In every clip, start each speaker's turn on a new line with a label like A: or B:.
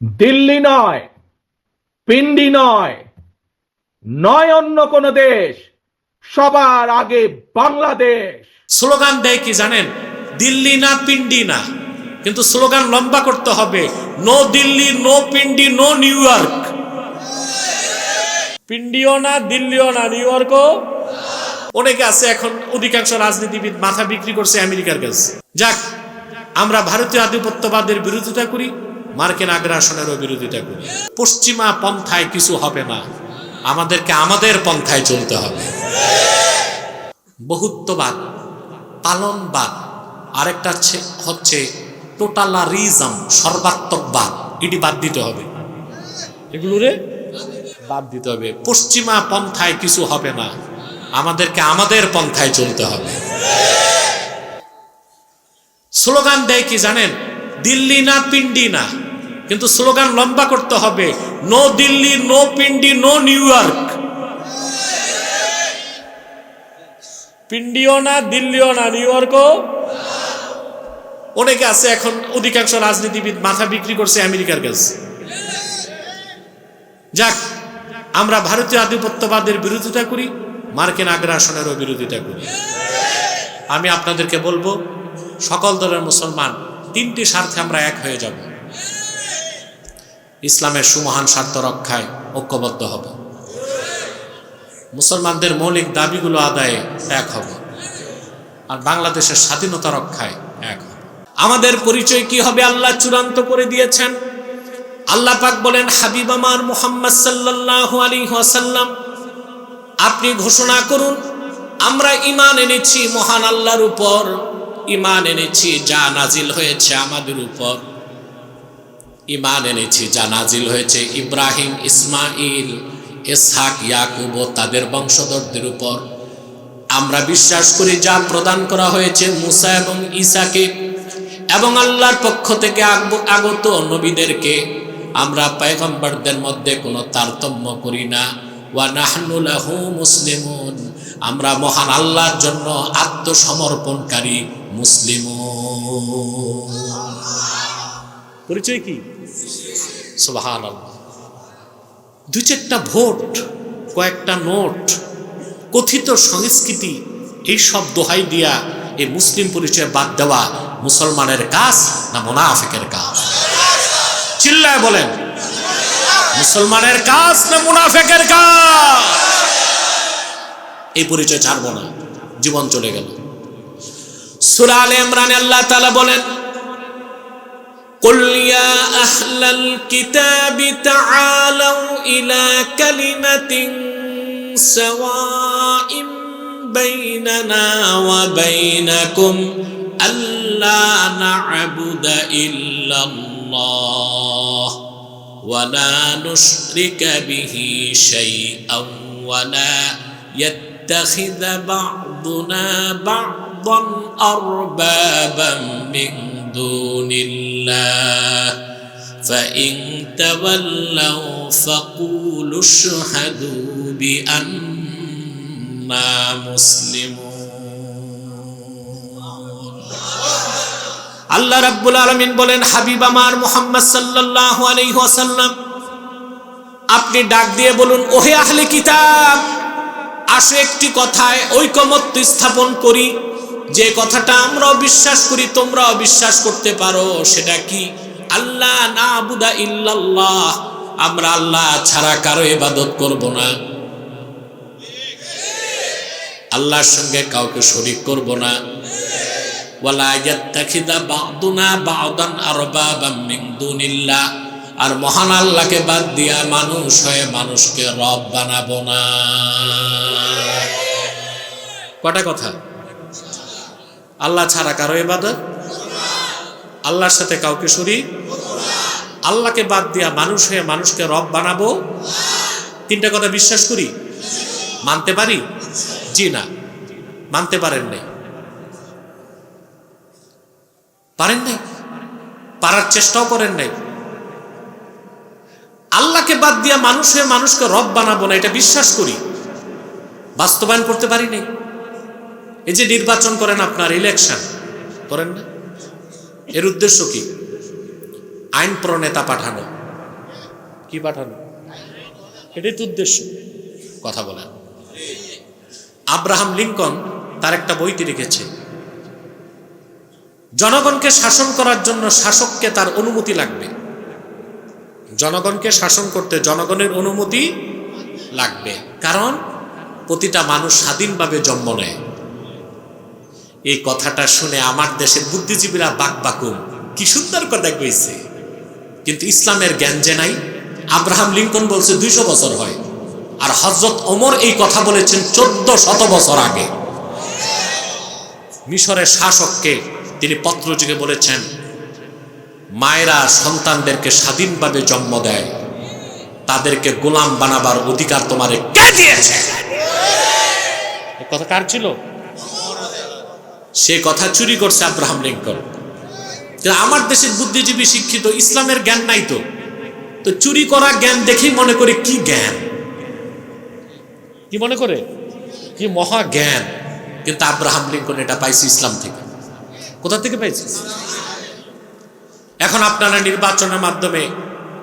A: দিল্লি নয়, পিন্ডি নয়, নয় অন্য কোন দেশ, সবার আগে বাংলাদেশ।
B: স্লোগান দেয় কি জানেন? দিল্লি না পিন্ডি না, কিন্তু স্লোগান লম্বা করতে হবে, no Delhi, no Pindi, no New York. পিন্ডিও না, দিল্লিও না, নিউ ইয়র্কও। অনেকে আছে এখন, অধিকাংশ রাজনীতিবিদ মাথা বিক্রি করছে আমেরিকার কাছে। যাক, আমরা ভারতীয় আধিপত্যবাদের বিরোধিতা করি, মার্কিন আগ্রাসনেরও বিরোধিতা করি। পশ্চিমা পন্থায় কিছু হবে না, আমাদেরকে আমাদের পন্থায় চলতে হবে। বহুত্ববাদ, পালনবাদ, আরেকটা হচ্ছে টোটালারিজম, সর্বাত্মকবাদ, এটি বাদ দিতে হবে। এগুলোরে বাদ দিতে হবে। পশ্চিমা পন্থায় কিছু হবে না, আমাদেরকে আমাদের পন্থায় চলতে হবে। স্লোগান দেয় কি জানেন? দিল্লি না পিন্ডি না, কিন্তু স্লোগান লম্বা করতে হবে, no Delhi, no Pindi, no New York. পিন্ডিও না, দিল্লিও না, নিউ ইয়র্কও। অনেকে আছে এখন, অধিকাংশ রাজনীতিবিদ মাথা বিক্রি করছে আমেরিকার কাছে। যাক, আমরা ভারতীয় আধিপত্যবাদের বিরোধিতা করি, মার্কিন আগ্রাসনেরও বিরোধিতা করি। আমি আপনাদেরকে বলবো, সকল দলের মুসলমান, তিনটি স্বার্থে আমরা এক হয়ে যাব। ইসলামের সুমহান স্বার্থ রক্ষায় ঐক্যবদ্ধ হব, মুসলমানদের মৌলিক দাবিগুলো আদায়ে এক হব, আর বাংলাদেশের স্বাধীনতা রক্ষায় এক হব। আমাদের পরিচয় কি হবে? আল্লাহ চূড়ান্ত করে দিয়েছেন। আল্লাহ পাক বলেন, হাবিব আমার মুহাম্মদ সাল্লাল্লাহু আলাইহি ওয়াসাল্লাম, আপনি ঘোষণা করুন, আমরা ঈমান এনেছি মহান আল্লাহর উপর, ঈমান এনেছি যা নাজিল হয়েছে আমাদের উপর, ঈমান এনেছি যা নাজিল হয়েছে ইব্রাহিম, ইসমাইল, ইসহাক, ইয়াকুব ও তাদের বংশধরদের উপর। আমরা বিশ্বাস করি যা প্রদান করা হয়েছে মুসা এবং ঈসাকে, এবং আল্লাহর পক্ষ থেকে আগত নবীদেরকে। আমরা পয়গম্বরদের মধ্যে কোনো তারতম্য করি না। ওয়া নাহনু লাহু মুসলিমুন, আমরা মহান আল্লাহর জন্য আত্মসমর্পণকারী মুসলিমুন। পরিচয় কি? সুবহানাল্লাহ। দুই চারটা ভোট, কয়েকটা নোট, কথিত সংস্কৃতি, এই সব দোহাই দিয়া এই মুসলিম পরিচয় বাদ দেওয়া মুসলমানের কাজ না মুনাফিকের কাজ? চিল্লায় বলেন, মুসলমানের কাজ না মুনাফিকের কাজ? এই পরিচয় ছাড়ব না, জীবন চলে গেল। সূরা আলে ইমরানে আল্লাহ তাআলা বলেন, কুল ইয়া আহলাল কিতাবি তাআলাউ ইলা কালিমাতিন সাওয়াইন বাইনানা ওয়া বাইনাকুম আল্লা না'বুদা ইল্লাল্লাহ ওয়া লা নুশরিকা বিহি শাইআন ওয়া লা ইয়াত্তাখিযা বা'দুনা বা'দান আরবাবাম মিন দুনিল্লাহ ফাইন তাওয়াল্লাউ ফাকুলু আশহাদু বিআন্না মুসলিমুন। আল্লাহ রাব্বুল আলামিন বলেন, হাবিব আমার মুহাম্মদ সাল্লাল্লাহু আলাইহি ওয়াসাল্লাম, আপনি ডাক দিয়ে বলুন, ওহে আহলে কিতাব, আসো একটি কথায় ঐকমত্য স্থাপন করি, যে কথাটা আমরাও বিশ্বাস করি তোমরাও বিশ্বাস করতে পারো। সেটা কি? আল্লাহ না'বুদা ইল্লাল্লাহ, আমরা আল্লাহ ছাড়া কারো ইবাদত করব না, আল্লাহর সঙ্গে কাউকে শরীক করব না। ওয়ালা ইয়াত্তাখিযা বা'দুনা বা'দান আরবাবাম মিন দুনিল্লাহ, আর মহান আল্লাহকে বাদ দিয়া মানুষ হয়ে মানুষকে রব বানাবো না। কটা কথা? আল্লাহ ছাড়া কারো ইবাদত, আল্লাহর সাথে কাউকে শরীক, আল্লাহকে বাদ দিয়া মানুষ হয়ে মানুষকে রব বানাবো। তিনটা কথা বিশ্বাস করি, মানতে পারি? জি না, মানতে পারেন নাই, পারেন নাই, পারার চেষ্টাও করেন নাই। আল্লাহকে বাদ দিয়া মানুষ হয়ে মানুষকে রব বানাবো না, এটা বিশ্বাস করি, বাস্তবায়ন করতে পারি নাই। এই যে নির্বাচন করেন, আপনার ইলেকশন করেন না, এর উদ্দেশ্য কি? আইন প্রণেতা পাঠানো, কি পাঠানো? এটাই তো উদ্দেশ্য। কথা বলেন। আব্রাহাম লিঙ্কন তার একটা বইতে লিখেছে, জনগণকে শাসন করার জন্য শাসককে তার অনুমতি লাগবে। জনগণকে শাসন করতে জনগণের অনুমতি লাগবে, কারণ প্রতিটা মানুষ স্বাধীনভাবে জন্ম নেয়। এই কথাটা শুনে আমার দেশের বুদ্ধিজীবীরা বাকবাকুম, কি সুন্দর কথা কইছে, কিন্তু ইসলামের জ্ঞান যে নাই। আব্রাহাম লিঙ্কন বলছে 200 বছর হয়, আর হযরত ওমর এই কথা বলেছেন 1400 বছর আগে। মিশরের শাসককে তিনি পত্রযোগে বলেছেন, মায়েরা সন্তানদেরকে স্বাধীনভাবে জন্ম দেয়, তাদেরকে গোলাম বানাবার অধিকার তোমারে কে দিয়েছে? এই কথা কার ছিল? সে কথা চুরি করছে আব্রাহাম লিঙ্কন। আমার দেশের বুদ্ধিজীবী শিক্ষিত, ইসলামের জ্ঞান নাই তো, তো চুরি করা জ্ঞান দেখেই মনে করে কি জ্ঞান, কি মনে করে কি মহা জ্ঞান। কিন্তু আব্রাহাম লিঙ্কন এটা পাইছে ইসলাম থেকে। কোথা থেকে পাইছে? এখন আপনারা নির্বাচনের মাধ্যমে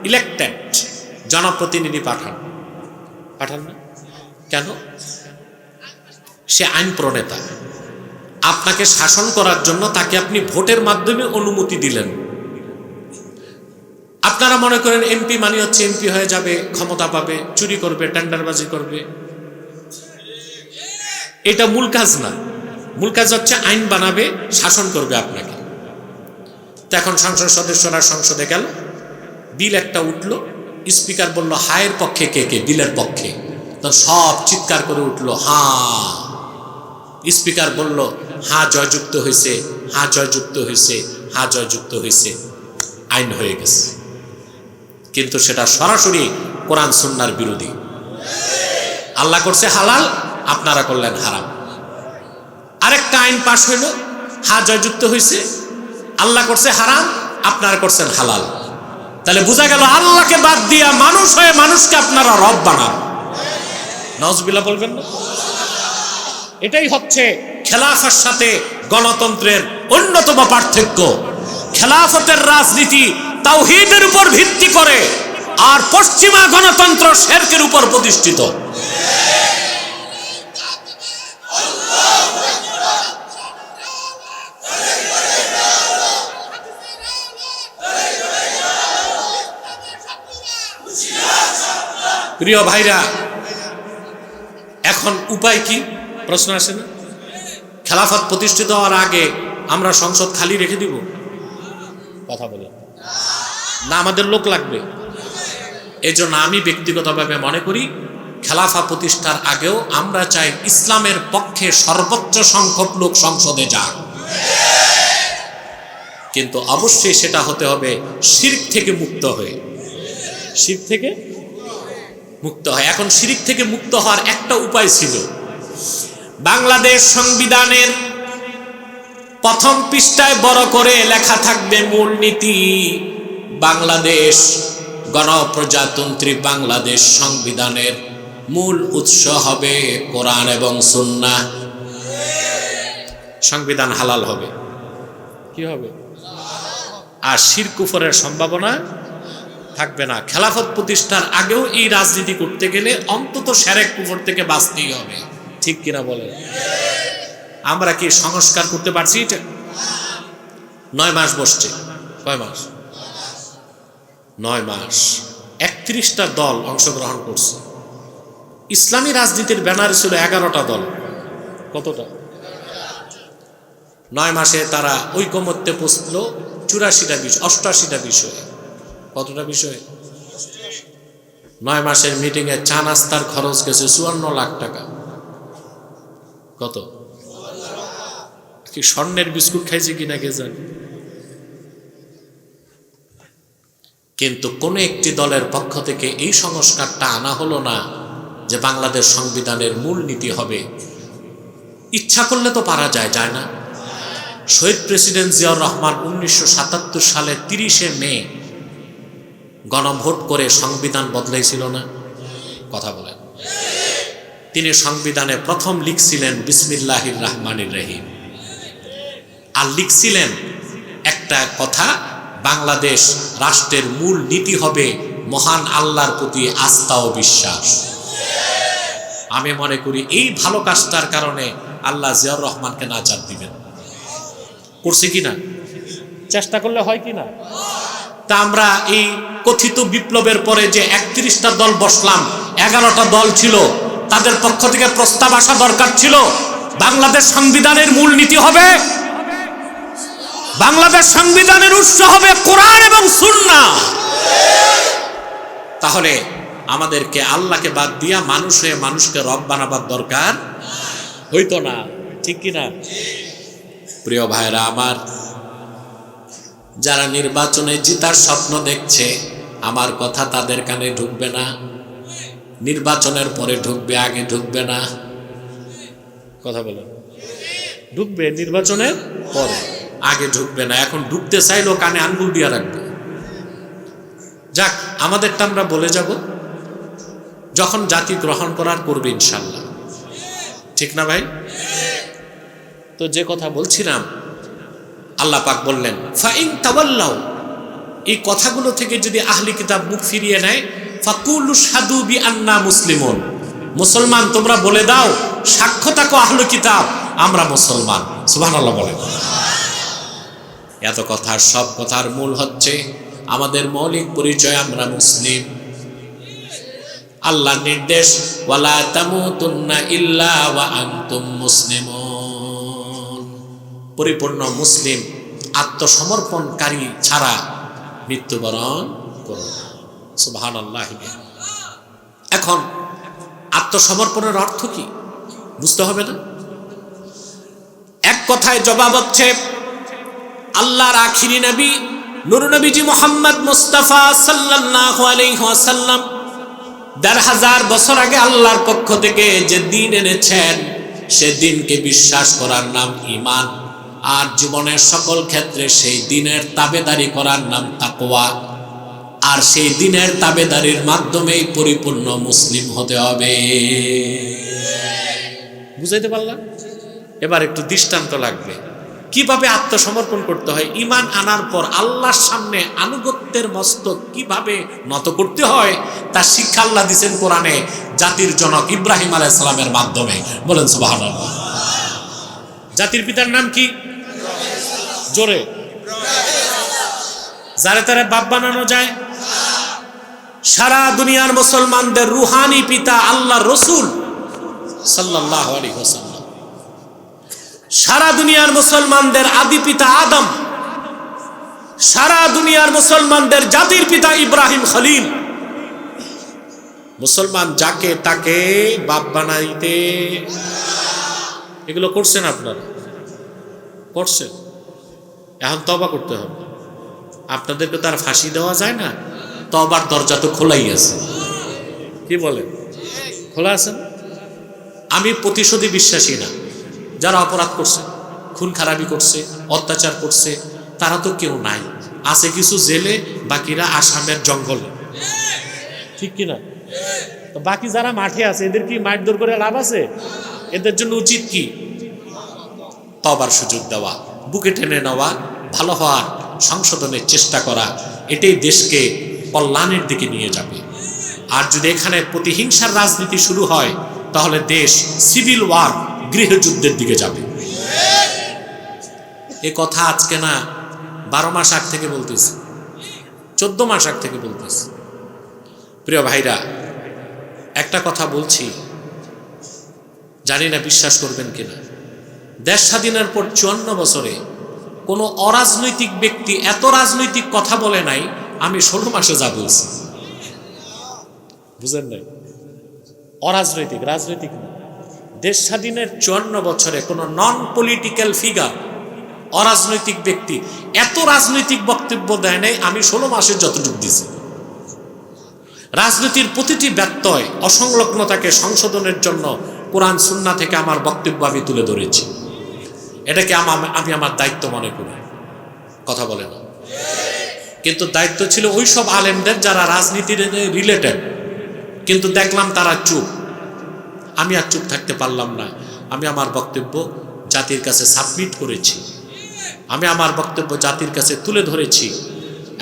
B: ইলেক্টেড জনপ্রতিনিধি পাঠান না কেন? সে আইন প্রণেতা, আপনাকে শাসন করার জন্য তাকে আপনি ভোটের মাধ্যমে অনুমতি দিলেন। আপনারা মনে করেন এমপি মানে হচ্ছে এমপি হয়ে যাবে, ক্ষমতা পাবে, চুরি করবে, টেন্ডারবাজি করবে। এটা মূল কাজ না। মূল কাজ হচ্ছে আইন বানাবে, শাসন করবে আপনাকে। তো এখন সংসদ সদস্যরা সংসদে গেল, বিল একটা উঠলো, স্পিকার বলল হায়ের পক্ষে কে কে? বিলের পক্ষে। তো সব চিৎকার করে উঠলো হা। স্পিকার বলল হা জয়যুক্ত হয়েছে, হা জয়যুক্ত হয়েছে, হা জয়যুক্ত হয়েছে, আইন হয়ে গেছে। কিন্তু সেটা সরাসরি কোরআন সুন্নাহর বিরোধী। আল্লাহ করছে হালাল, আপনারা করলেন হারাম। আরেকটা আইন পাশ হইল, হা জয়যুক্ত হয়েছে, আল্লাহ করছে হারাম, আপনারা করছেন হালাল। তাহলে বোঝা গেল আল্লাহকে বাদ দিয়া মানুষ হয়ে মানুষকে আপনারা রব বানান। নাউজুবিল্লাহ বলবেন না? এটাই হচ্ছে খেলাফতের সাথে গণতন্ত্রের অন্যতম পার্থক্য। খেলাফতের রাজনীতি তাওহীদের উপর ভিত্তি করে, আর পশ্চিমা গণতন্ত্র শিরকের উপর প্রতিষ্ঠিত। প্রিয় ভাইরা, এখন উপায় কি? প্রশ্ন আসে না? খেলাফত প্রতিষ্ঠিত হওয়ার আগে আমরা সংসদ খালি রেখে দিব? কথা বলে না, আমাদের লোক লাগবে। এজন্য আমি ব্যক্তিগতভাবে মনে করি খেলাফা প্রতিষ্ঠার আগেও আমরা চাই ইসলামের পক্ষে সর্বোচ্চ সংখ্যক লোক সংসদে যাক, কিন্তু অবশ্যই সেটা হতে হবে শিরক থেকে মুক্ত হয়ে। শিরক থেকে মুক্ত হয়। এখন শিরক থেকে মুক্ত হওয়ার একটা উপায় ছিল, বাংলাদেশ সংবিধানের প্রথম পৃষ্ঠায় বড় করে লেখা থাকবে মূলনীতি, বাংলাদেশ গণপ্রজাতন্ত্রী বাংলাদেশ সংবিধানের মূল উৎস হবে কোরআন এবং সুন্নাহ। সংবিধান হালাল হবে। কি হবে? আর শিরক কুফরের সম্ভাবনা থাকবে না। খেলাফত প্রতিষ্ঠার আগেও এই রাজনীতি করতে গেলে অন্তত শিরক কুফর থেকে বাঁচতেই হবে। ঠিক কিনা বলেন? আমরা কি সংস্কার করতে পারছি? এটা 9 মাস বসছে। কয় মাস? 9 মাস। 31টা দল অংশগ্রহণ করছে। ইসলামী রাজনীতির ব্যানার ছিল 11টা দল। কতটা? 9 মাসে তারা ঐকমত্যে পৌঁছলো 84টা বিষয়, 88টা বিষয়। কতটা বিষয়? 9 মাসের মিটিংয়ে চা নাস্তার খরচ গেছে 54 লাখ টাকা। কত? কি স্বর্ণের বিস্কুট খাইছে কিনা কে জানে। কিন্তু কোন একটি দলের পক্ষ থেকে এই সংস্কারটা আনা হলো না যে বাংলাদেশ সংবিধানের মূল নীতি হবে। ইচ্ছা করলে তো পারা যায়, যায় না? শহীদ প্রেসিডেন্ট জিয়াউর রহমান 1977 সালের 30শে মে গণভোট করে সংবিধান বদলাইছিল না? কথা বলেন। তিনি সংবিধানে প্রথম লিখছিলেন বিসমিল্লাহির রহমানির রহিম, আর লিখছিলেন একটা কথা, বাংলাদেশ রাষ্ট্রের মূল নীতি হবে মহান আল্লাহর প্রতি আস্থা ও বিশ্বাস। আমি মনে করি এই ভালো কাজটার কারণে আল্লাহ জিয়াউর রহমানকে নাজাত দিবেন। করছে কিনা? চেষ্টা করলে হয় কিনা? তা আমরা এই কথিত বিপ্লবের পরে যে 31টা দল বসলাম, 11টা দল ছিল, তাদের পক্ষ থেকে প্রস্তাব আসা দরকার ছিল বাংলাদেশ সংবিধানের মূলনীতি হবে, বাংলাদেশ সংবিধানের উৎস হবে কোরআন এবং সুন্নাহ। তাহলে আমাদেরকে আল্লাহকে বাদ দিয়া মানুষ হয়ে মানুষকে রব বানাবার দরকার হইতো না, ঠিক কিনা? প্রিয় ভাইরা আমার, যারা নির্বাচনে জিতার স্বপ্ন দেখছে, আমার কথা তাদের কানে ঢুকবে না। নির্বাচনের পরে ঢুকবে, আগে ঢুকবে না। কথা বলো, ঢুকবে নির্বাচনের পরে, আগে ঢুকবে না। এখন ঢুকতে চাইলেও কানে আঙ্গুল দিয়ে রাখবে। যাক, আমাদেরটা আমরা বলে যাব যখন জাতি গ্রহণ করার করবে ইনশাল্লাহ, ঠিক না ভাই? তো যে কথা বলছিলাম, আল্লাহ পাক বললেন ফাইন তাওয়াল্লাউ, এই কথাগুলো থেকে যদি আহলি কিতাব মুখ ফিরিয়ে নেয়, ফাকুলু শাদু বিআন্না মুসলিমুন, মুসলমান তোমরা বলে দাও, সাক্ষ্য থাকো আহলি কিতাব, আমরা মুসলমান। সুবহানাল্লাহ বলেন। এত কথার সব কথার মূল হচ্ছে আমাদের মৌলিক পরিচয়, আমরা মুসলিম। আল্লাহর নির্দেশ ওয়ালা তামুতুন্না ইল্লা ওয়া আনতুম মুসলিমুন, পরিপূর্ণ মুসলিম, আত্মসমর্পণকারী ছাড়া মৃত্যুবরণ করো। সুবহানাল্লাহ। এখন আত্মসমর্পণের অর্থ কি বুঝতে হবে না? এক কথায় জবাব হচ্ছে আল্লাহর আখিরি নবী নূর নবীজি মুহাম্মদ মুস্তাফা সাল্লাল্লাহু আলাইহি ওয়াসাল্লাম ১৫০০ বছর আগে আল্লাহর পক্ষ থেকে যে দ্বীন এনেছেন, সে দ্বীনকে বিশ্বাস করার নাম ঈমান, আর জীবনের সকল ক্ষেত্রে সেই দ্বীনের তাবেদারি করার নাম তাকওয়া। আর সেই দ্বীনের তাবেদারির মাধ্যমেই পরিপূর্ণ মুসলিম হতে হবে। বুঝাইতে পারলাম? এবার একটু দৃষ্টান্ত লাগবে কিভাবে আত্মসমর্পণ করতে হয়। ঈমান আনার পর আল্লাহর সামনে আনুগত্যের মস্তক কিভাবে নত করতে হয় তার শিক্ষা আল্লাহ দিয়েছেন কোরআনে জাতির জনক ইব্রাহিম আলাইহিস সালামের মাধ্যমে। বলেন সুবহানাল্লাহ। জাতির পিতার নাম কি? জোরে। যারে তারে বাপ বানানো যায়? সারা দুনিয়ার মুসলমানদের রুহানি পিতা আল্লাহর রাসূল সাল্লাল্লাহু আলাইহি ওয়াসাল্লাম। সারা দুনিয়ার মুসলমানদের আদি পিতা আদম, সারা দুনিয়ার মুসলমানদের জাতির পিতা ইব্রাহিম খলিল। মুসলমান যাকে তাকে বাপ বানাইতে, এগুলো করছেন আপনারা? করছেন। এখন তওবা করতে হবে। আপনাদেরকে তার ফাঁসি দেওয়া যায় না, তওবার দরজা তো খোলাই আছে। কি বলেন? খোলা আছে। আমি প্রতিশোধী বিশ্বাসী না। যারা অপরাধ করছে, খুন খারাপি করছে, অত্যাচার করছে, তারা তো কেউ নাই, আছে কিছু জেলে, বাকিরা আসামের জঙ্গলে, ঠিক কিনা? তো বাকি যারা মাঠে আছে, এদের কি মারধর করে লাভ আছে? এদের জন্য উচিত কি? তওবার সুযোগ দেওয়া, বুকে টেনে নেওয়া, ভালো হওয়ার, সংশোধনের চেষ্টা করা। এটাই দেশকে কল্যাণের দিকে নিয়ে যাবে। আর যদি এখানে প্রতিহিংসার রাজনীতি শুরু হয়, তাহলে দেশ সিভিল ওয়ার, গৃহযুদ্ধের দিকে যাবে। এ কথা আজকে না, 12 মাস আগ থেকে বলতেছি, 14 মাস আগ থেকে বলতেছি। প্রিয় ভাইরা, একটা কথা বলছি, জানি না বিশ্বাস করবেন কিনা। দেশ স্বাধীনের পর 54 বছরে কোনো অরাজনৈতিক ব্যক্তি এত রাজনৈতিক কথা বলে নাই আমি 16 মাসে যা বলছি। বুঝেন নাই? অরাজনৈতিক, রাজনৈতিক না। দেশ স্বাধীনের 54 বছরে কোনো নন পলিটিক্যাল ফিগার, অরাজনৈতিক ব্যক্তি এত রাজনৈতিক বক্তব্য দেয় নাই আমি 16 মাসে যতটুকু দিছি। রাজনীতির প্রতিটি ব্যত্যয়, অসংলগ্নতাকে সংশোধনের জন্য কোরআন সুন্নাহ থেকে আমার বক্তব্য আমি তুলে ধরেছি। এটাকে আমি আমার দায়িত্ব মনে করি। কথা বলে না? কিন্তু দায়িত্ব ছিল ওই সব আলেমদের যারা রাজনীতির রিলেটেড, কিন্তু দেখলাম তারা চুপ। আমি আর চুপ থাকতে পারলাম না। আমি আমার বক্তব্য জাতির কাছে সাবমিট করেছি, আমি আমার বক্তব্য জাতির কাছে তুলে ধরেছি,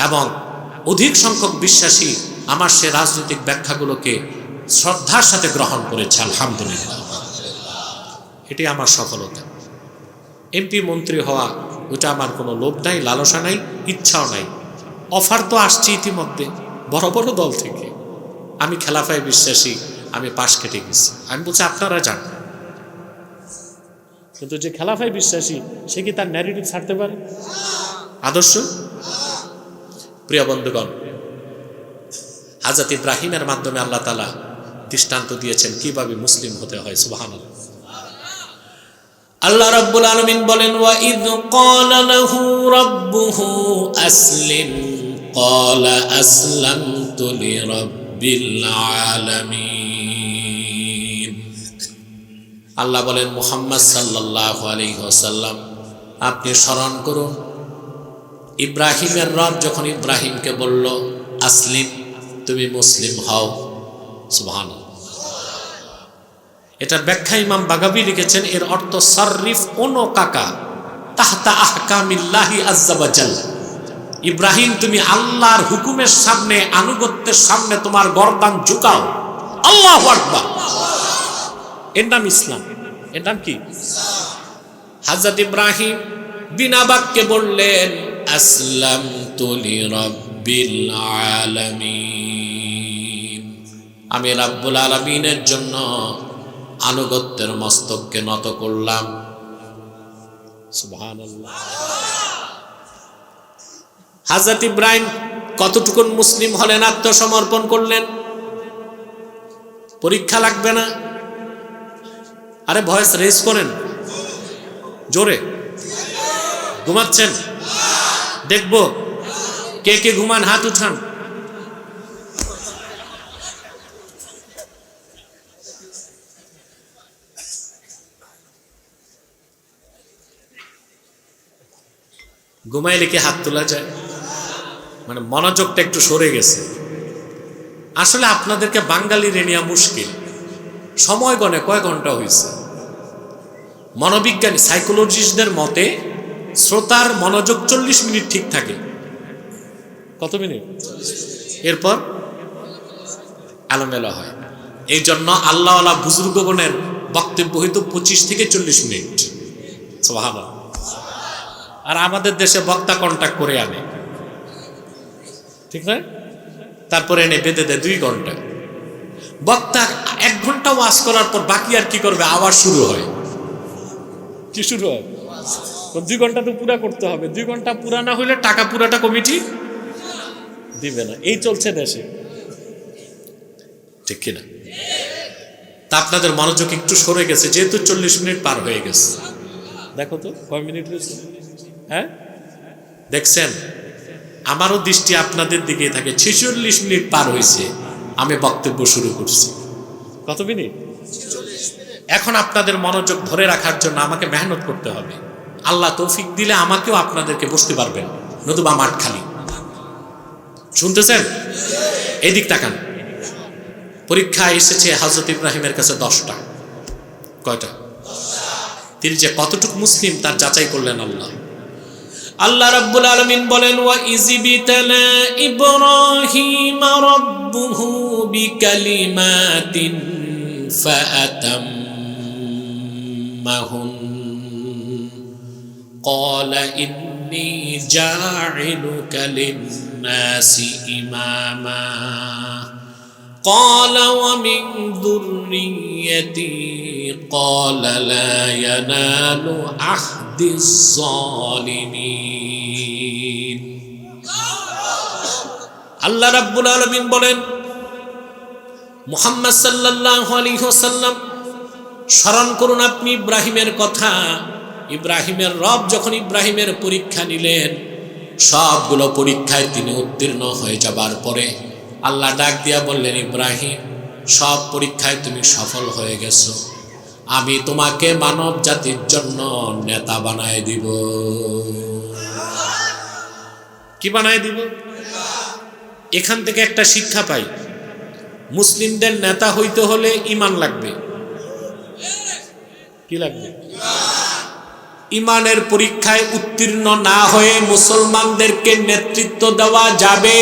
B: এবং অধিক সংখ্যক বিশ্বাসী আমার সে রাজনৈতিক ব্যাখ্যাগুলোকে শ্রদ্ধার সাথে গ্রহণ করেছে, আলহামদুলিল্লাহ। এটি আমার সফলতা। এমপি মন্ত্রী হওয়া ওটা আমার কোনো লোভ নাই, লালসা নাই, ইচ্ছাও নাই। অফার তো আসছে ইতিমধ্যে বড় বড় দল থেকে। আমি খেলাফায় বিশ্বাসী, আমি পাশ কেটে গেছি। আমি বলছি আপনারা যান, কিন্তু যে খেলাফায় বিশ্বাসী সে কি তার ন্যারেটিভ ছাড়তে পারে? আদর্শ। প্রিয় বন্ধুগণ, হযরত ইব্রাহিমের মাধ্যমে আল্লাহ তাআলা দৃষ্টান্ত দিয়েছেন কিভাবে মুসলিম হতে হয়। সুবহানাল্লাহ। আল্লাহ রাব্বুল আলামিন বলেন, ওয়া ইয ক্বালা লাহু রাব্বুহু আসলিম ক্বালা আসলামতু লিরাব্বিল আলামিন। আল্লাহ বলেন, মুহাম্মদ সাল্লাল্লাহু আলাইহি ওয়াসাল্লাম আপনি স্মরণ করুন, ইব্রাহিমের রব যখন ইব্রাহিমকে বলল আসলিম, তুমি মুসলিম হও। সুবহানাল্লাহ। এটার ব্যাখ্যা ইমাম বাগাবী লিখেছেন, এর অর্থ সাররিফ উনুকাকা তাহতা আহকামিল্লাহি আযজা ওয়া জাল। ইব্রাহিম তুমি আল্লাহর হুকুমের সামনে, আনুগত্যের সামনে তোমার গর্দান ঝুঁকাও। আল্লাহু আকবার। এর নাম ইসলাম। এর নাম কি? হযরত ইব্রাহিম বিনা বাক্যে বললেন আসলামতু লিরাব্বিল আলামিন, আমি রাব্বুল আলামিনের জন্য আনুগত্যের মস্তককে নত করলাম। সুবহানাল্লাহ। হযরত ইব্রাহিম কতটুকু মুসলিম হলেন, আত্মসমর্পণ করলেন? পরীক্ষা লাগবে না। আরে ভয়েস রেজ করেন জোরে। ঘুমাচ্ছেন? দেখবো কে কে ঘুমান, হাত উঠান। ঘুমাইলে কি হাত তোলা যায়? মানে মনোযোগটা একটু সরে গেছে। আসলে আপনাদেরকে বাঙালির নেওয়া মুশকিল। সময় গণে কয় ঘন্টা হয়েছে? মনোবিজ্ঞানী সাইকোলজিস্টদের মতে শ্রোতার মনোযোগ 40 মিনিট ঠিক থাকে। কত মিনিট? এরপর এলোমেলো হয়। এই জন্য আল্লাহওয়ালা বুজুর্গগণের বক্তব্য হয়তো 25 থেকে 40 মিনিট। সুবহানাল্লাহ। আর আমাদের দেশে বক্তা কন্টাক্ট করে আনে, ঠিক না? তারপরে এনে বেঁধে দেয় 2 ঘন্টা। বক্তা 1 ঘন্টা ওয়াজ করার পর বাকি আর কি করবে? আবার শুরু হয়। কি শুরু হয়? 2 ঘন্টা তো পুরা করতে হবে। 2 ঘন্টা পুরা না হইলে টাকা পুরাটা কমিটি দিবে না। এই চলছে দেশে, ঠিক কিনা? তা আপনাদের মনোযোগ একটু সরে গেছে, যেহেতু 40 মিনিট পার হয়ে গেছে। দেখো তো কয় মিনিট হয়েছে। হ্যাঁ দেখছেন, আমারও দৃষ্টি আপনাদের দিকে থাকে। 46 মিনিট পার হয়েছে, আমি বক্তব্য শুরু করছি। কত মিনিট? এখন আপনাদের মনোযোগ ধরে রাখার জন্য আমাকে মেহনত করতে হবে। আল্লাহ তৌফিক দিলে আমাকেও আপনাদেরকে বসতে পারবেন, নতুবা মাঠ খালি। শুনতেছেন? এদিক তাকান। পরীক্ষা এসেছে হযরত ইব্রাহিমের কাছে 10টা। কয়টা? তিনি যে কতটুকু মুসলিম তার যাচাই করলেন আল্লাহ। আল্লাহ রাব্বুল আলামিন বলেন, ওয়া ইযবিতালা ইব্রাহিম রাব্বুহু বিকালিমাতিন ফাআতাম্মাহুন ক্বালা ইন্নী জা'iলুকা লিন-নাসি ইমামা ক্বালা ওয়া মিন যুররিয়্যাতি ক্বালা লা ইয়ানালু আহদিজ যালিমিন। আল্লাহ রাব্বুল আলামিন বলেন, মুহাম্মদ সাল্লাল্লাহু আলাইহি ওয়াসাল্লাম স্মরণ করুন আপনি ইব্রাহিমের কথা। ইব্রাহিমের রব যখন ইব্রাহিমের পরীক্ষা নিলেন, সবগুলো পরীক্ষায় তিনি উত্তীর্ণ হয়ে যাবার পরে আল্লাহ ডাক দিয়া বললেন, ইব্রাহিম সব পরীক্ষায় তুমি সফল হয়ে গেছো, আমি তোমাকে মানব জাতির জন্য নেতা বানায় দিব। কি বানায় দিব? এখান থেকে একটা শিক্ষা পাই, মুসলিমদের নেতা হইতে হলে ঈমান লাগবে। কি লাগবে? ঈমানের পরীক্ষায় উত্তীর্ণ না হয়ে মুসলমানদেরকে নেতৃত্ব দেওয়া যাবে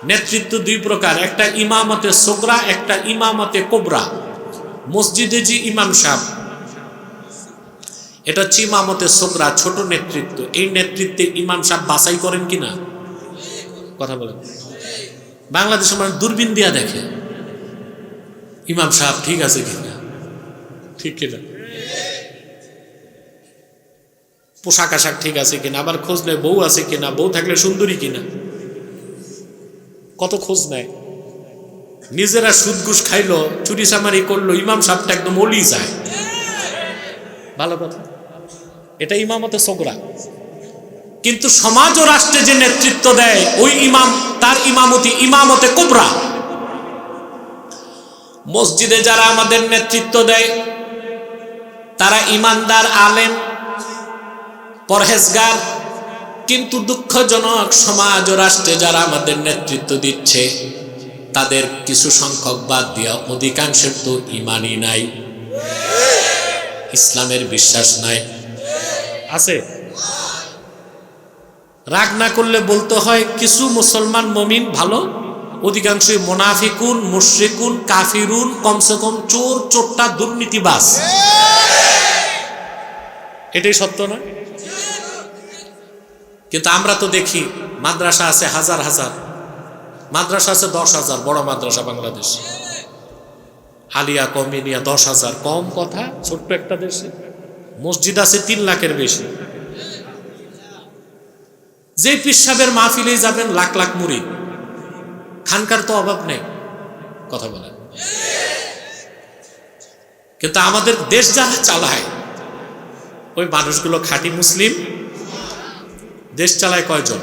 B: নেতৃত্ব দুই প্রকার, একটা ইমামতে সোগরা, একটা ইমামতে কোবরা। মসজিদে যে ইমাম সাহেব, এটা হচ্ছে ইমামতে সোগরা, ছোট নেতৃত্ব। এই নেতৃত্বে ইমাম সাহেব বাছাই করেন কিনা? কথা বলেন। বাংলাদেশের মানুষ দূরবীন দিয়া দেখে ইমাম সাহেব ঠিক আছে কিনা, ঠিক কিনা, পোশাক আশাক ঠিক আছে কিনা, আবার খোঁজ নেয় বউ আছে কিনা, বউ থাকলে সুন্দরী কিনা, কত খোঁজ নেয়। নিজেরা সুদ ঘুষ খাইলো, চুরি চামারি করলো, ইমাম সাহেবটা একদম ওলি যায়। ভালো কথা, এটা ইমামতে সোগরা। কিন্তু সমাজ ও রাষ্ট্রে যে নেতৃত্ব দেয় ওই ইমাম, তার ইমামতি ইমামতে কোবরা। মসজিদে যারা আমাদের নেতৃত্ব দেয় তারা ইমানদার, আলেম, পরহেজগার। কিন্তু দুঃখজনক, সমাজ ও রাষ্ট্রে যারা আমাদের নেতৃত্ব দিচ্ছে তাদের কিছু সংখ্যক বাদ দিয়া অধিকাংশের তো ইমানই নাই, ইসলামের বিশ্বাস নাই। আছে? রাগ না করলে বলতে হয় কিছু মুসলমান মুমিন ভালো, অধিকাংশই মুনাফিকুন, মুশরিকুন, কাফিরুন, কমসে কম চোর, চোরটা, দুর্নীতিবাজ। এটাই সত্য না? কিন্তু আমরা তো দেখি মাদ্রাসা আছে হাজার হাজার, মাদ্রাসা আছে 10,000, বড় মাদ্রাসা বাংলাদেশ, আলিয়া কমিনিয়া 10,000, কম কথা ছোট্ট একটা দেশে। মসজিদ আছে 3 লাখের বেশি। যে পিসাবের মাহফিলে যাবেন লাখ লাখ মুরিদ, খানকার তো অভাব নেই। কথা বলেন। কিন্তু আমাদের দেশ যারা চালায় ওই মানুষগুলো খাঁটি মুসলিম। দেশ চালায় কয়জন?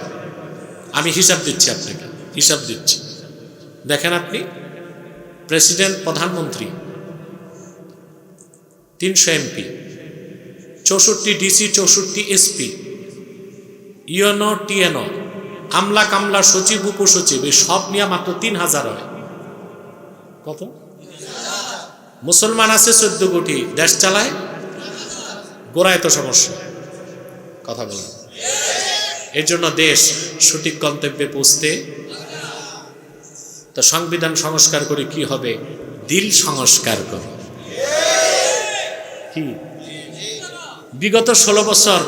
B: আমি হিসাব দিচ্ছি আপনাকে, হিসাব দিচ্ছি। দেখেন আপনি, প্রেসিডেন্ট, প্রধানমন্ত্রী, 300 MP, 64 DC, 64 SP, UNO, TNO, আমলা কামলা, সচিব, উপসচিব, এই সব নিয়ে মাত্র 3000 হয়। কত? মুসলমান আছে 14 কোটি, দেশ চালায় গোড়ায় তো সমস্যা। কথা বলেন। এর জন্য দেশ সঠিক গন্তব্যে পৌঁছতে তো সংবিধান সংস্কার করে কি হবে? দিল সংস্কার করে। কি বিগত 16 বছর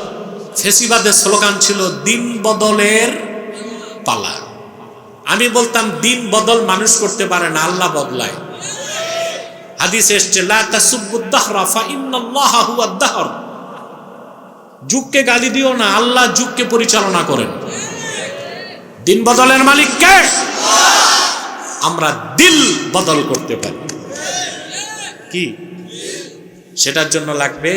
B: ফেসিবাদের স্লোগান ছিল দিন বদলের পালা। আমি বলতাম দিন বদল মানুষ করতে পারে না, আল্লাহ বদলায়। হাদিসে এসেছে লা তাসুব্বুদ দাহরা ফা ইন্নাল্লাহা হুয়াদ দাহর। যুগকে গালি দিও না, আল্লাহ যুগকে পরিচালনা করেন। দিন বদলের মালিক কে? আমরা দিল বদল করতে পারি। কি সেটার জন্য লাগবে?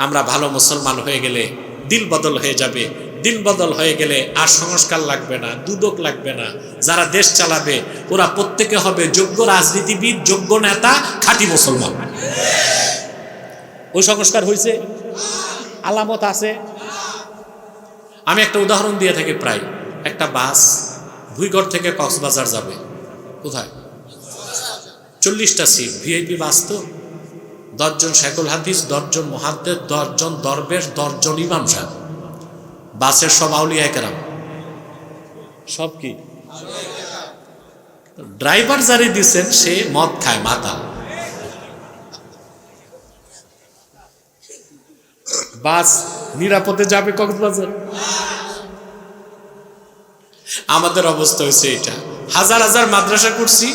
B: আমরা ভালো মুসলমান হয়ে গেলে দিল বদল হয়ে যাবে। দিল বদল হয়ে গেলে আর সংস্কার লাগবে না, দুদক লাগবে না। যারা দেশ চালাবে ওরা প্রত্যেকে হবে যোগ্য রাজনীতিবিদ, যোগ্য নেতা, খাঁটি মুসলমান। ওই সংস্কার হয়েছে, আলামত আছে। আমি একটা উদাহরণ দিয়ে থাকি প্রায়। একটা বাস ভুইগড় থেকে কক্সবাজার যাবে। কোথায়? 40টা সিট, ভিআইপি বাস তো। 10 জন শেখুল হাদিস, 10 জন মুহাদ্দিস, 10 জন দরবেশ, 10 জন ইমাম সাহেব। বাসের সব আউলিয়া কেরাম, সব কি? ড্রাইভার যারে দিচ্ছেন সে মদ খায়, মাতাল। বাস নিরাপদে যাবে কক্সবাজার? আমাদের অবস্থা হয়েছে এটা। হাজার হাজার মাদ্রাসা করছি,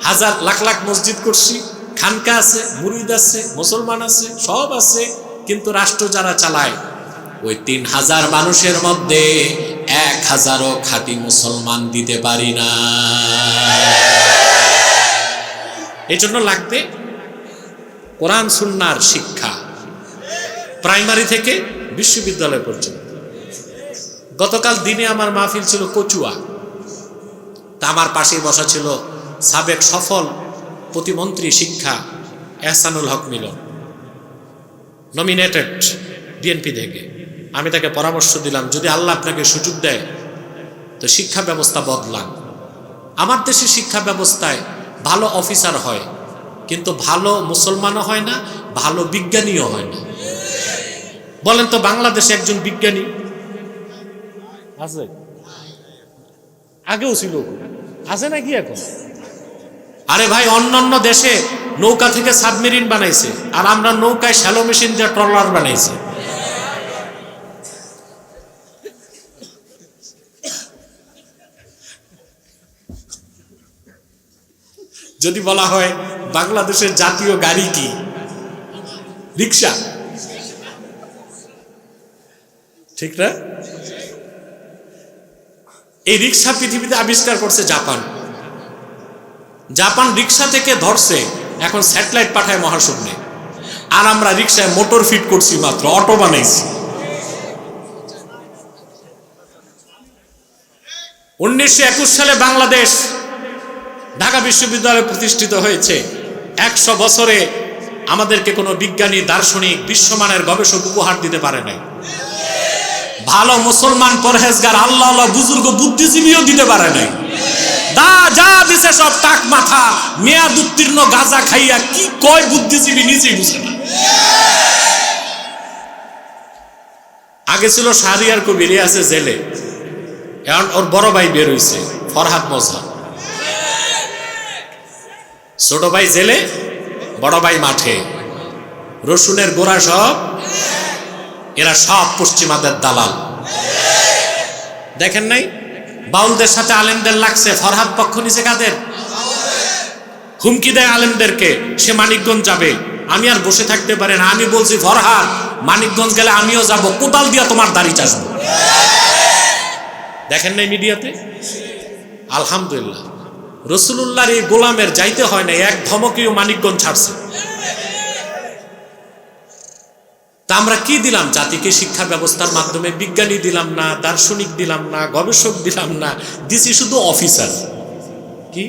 B: হাজার লাখ লাখ মসজিদ করছি, খানকা আছে, মুরিদ আছে, মুসলমান আছে, সব আছে। কিন্তু রাষ্ট্র যারা চালায় ওই 3000 মানুষের মধ্যে 1000ও খাঁটি মুসলমান দিতে পারি না। এই জন্য লাগবে কোরআন সুন্নাহর শিক্ষা, প্রাইমারি থেকে বিশ্ববিদ্যালয় পর্যন্ত। গতকাল দিনে আমার মাহফিল ছিল কচুয়া। তা আমার পাশেই বসা ছিল সাবেক সফল প্রতিমন্ত্রী শিক্ষা এহসানুল হক মিলন, নমিনেটেড বিএনপি থেকে। আমি তাকে পরামর্শ দিলাম, যদি আল্লাহ আপনাকে সুযোগ দেয় তো শিক্ষা ব্যবস্থা বদলান। আমার দেশের শিক্ষা ব্যবস্থায় ভালো অফিসার হয়, কিন্তু ভালো মুসলমানও হয় না, ভালো বিজ্ঞানীও হয় না। বলেন তো বাংলাদেশে একজন বিজ্ঞানী আছে? আগেও ছিল, আছে নাকি এখন? আরে ভাই, অন্যান্য দেশে নৌকা থেকে সাবমেরিন বানাইছে, আর আমরা নৌকায় শ্যালো মেশিন দিয়ে ট্রলার বানাইছি। যদি বলা হয় বাংলাদেশের জাতীয় গাড়ি কি, রিক্সা, ঠিক না? এই রিক্সা পৃথিবীতে আবিষ্কার করছে জাপান। জাপান রিক্সা থেকে ধরছে, এখন স্যাটেলাইট পাঠায় মহাশূন্যে, আর আমরা রিক্সায় মোটর ফিট করছি, মাত্র অটো বানাইছি। 1921 সালে বাংলাদেশ ঢাকা বিশ্ববিদ্যালয় প্রতিষ্ঠিত হয়েছে। 100 বছরে আমাদেরকে কোনো বিজ্ঞানী, দার্শনিক, বিশ্বমানের গবেষক উপহার দিতে পারে নাই। ভালো মুসলমান, পরহেজগার, আল্লাহ বুজুর্গ, বুদ্ধিজীবীও দিতে পারে নাই। যা দিছে সব টাক মাথা, মেয়াদ উত্তীর্ণ গাঁজা খাইয়া কি কয় বুদ্ধিজীবী নিজেই বুঝে না। আগে ছিল শাহরিয়ার কবির, আছে জেলে, এখন ওর বড় ভাই বের হইছে, ফরহাদ মজহর। ছোট ভাই জেলে, বড় ভাই মাঠে, রসুনের গোড়া সব, এরা সব পশ্চিমাদের দালাল। দেখেন নাই বাউলদের সাথে আলেমদের লাগছে, ফরহাদ পক্ষ নিচে কাদের? হুমকি দেয় আলেমদেরকে, সে মানিকগঞ্জ যাবে, আমি আর বসে থাকতে পারি না, আমি বলছি ফরহাদ মানিকগঞ্জ গেলে আমিও যাব, কোদাল দিয়া তোমার দাড়ি চাষবো। দেখেন নাই মিডিয়াতে? আলহামদুলিল্লাহ, রসুলুল্লাহর এই গোলামের যাইতে হয় না, এক ধমকেও মানিকগঞ্জ ছাড়ছে। তা আমরা কি দিলাম জাতিকে? শিক্ষা ব্যবস্থার মাধ্যমে বিজ্ঞানী দিলাম না, দার্শনিক দিলাম না, গবেষক দিলাম না, দিছি শুধু অফিসার। কি